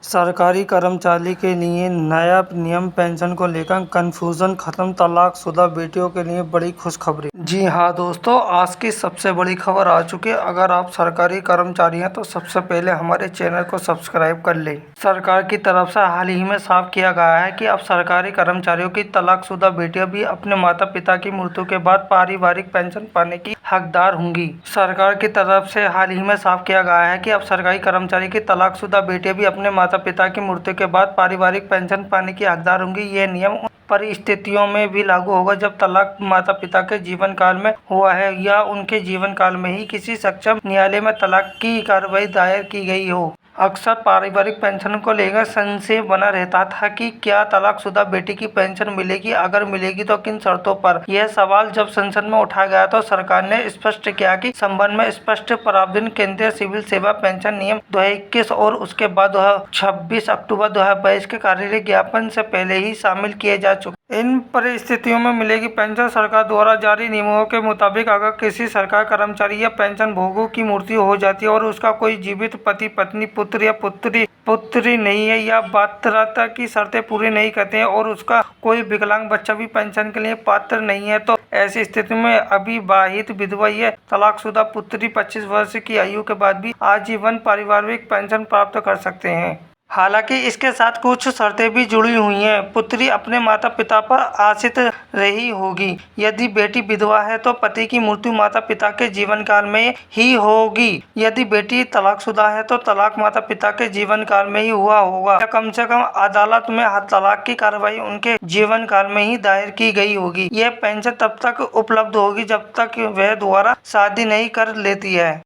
सरकारी कर्मचारी के लिए नया नियम, पेंशन को लेकर कंफ्यूजन खत्म, तलाकशुदा बेटियों के लिए बड़ी खुशखबरी। जी हाँ दोस्तों, आज की सबसे बड़ी खबर आ चुकी है। अगर आप सरकारी कर्मचारी हैं तो सबसे पहले हमारे चैनल को सब्सक्राइब कर लें। सरकार की तरफ से हाल ही में साफ किया गया है कि अब सरकारी कर्मचारियों की तलाकशुदा बेटियां भी अपने माता पिता की मृत्यु के बाद पारिवारिक पेंशन पाने की हकदार होंगी। सरकार की तरफ से हाल ही में साफ किया गया है कि अब सरकारी कर्मचारी की तलाकशुदा बेटियां भी अपने माता पिता की मृत्यु के बाद पारिवारिक पेंशन पाने की हकदार होंगी। यह नियम उन परिस्थितियों में भी लागू होगा जब तलाक माता पिता के जीवन काल में हुआ है या उनके जीवन काल में ही किसी सक्षम न्यायालय में तलाक की कार्रवाई दायर की गई हो। अक्सर पारिवारिक पेंशन को लेकर संशय बना रहता था कि क्या तलाकशुदा बेटी की पेंशन मिलेगी, अगर मिलेगी तो किन शर्तों पर। यह सवाल जब संसद में उठाया गया तो सरकार ने स्पष्ट किया कि संबंध में स्पष्ट प्रावधान केंद्रीय सिविल सेवा पेंशन नियम 2021 और उसके बाद 26 अक्टूबर 2022 के कार्यालय ज्ञापन से पहले ही शामिल किए जा चुके। इन परिस्थितियों में मिलेगी पेंशन सरकार द्वारा जारी नियमों के मुताबिक अगर किसी सरकारी कर्मचारी या पेंशन भोगी की मृत्यु हो जाती है और उसका कोई जीवित पति, पत्नी, पुत्र या पुत्री नहीं है या पात्रता की शर्तें पूरी नहीं करते हैं और उसका कोई विकलांग बच्चा भी पेंशन के लिए पात्र नहीं है, तो ऐसी स्थिति में अविवाहित विधवा या तलाकशुदा पुत्री 25 वर्ष की आयु के बाद भी आजीवन पारिवारिक पेंशन प्राप्त कर सकते हैं। हालांकि इसके साथ कुछ शर्तें भी जुड़ी हुई हैं। पुत्री अपने माता पिता पर आश्रित रही होगी। यदि बेटी विधवा है तो पति की मृत्यु माता पिता के जीवन काल में ही होगी। यदि बेटी तलाकशुदा है तो तलाक माता पिता के जीवन काल में ही हुआ होगा या कम से कम अदालत में तलाक की कार्रवाई उनके जीवन काल में ही दायर की गई होगी। यह पेंशन तब तक उपलब्ध होगी जब तक वह दोबारा शादी नहीं कर लेती है।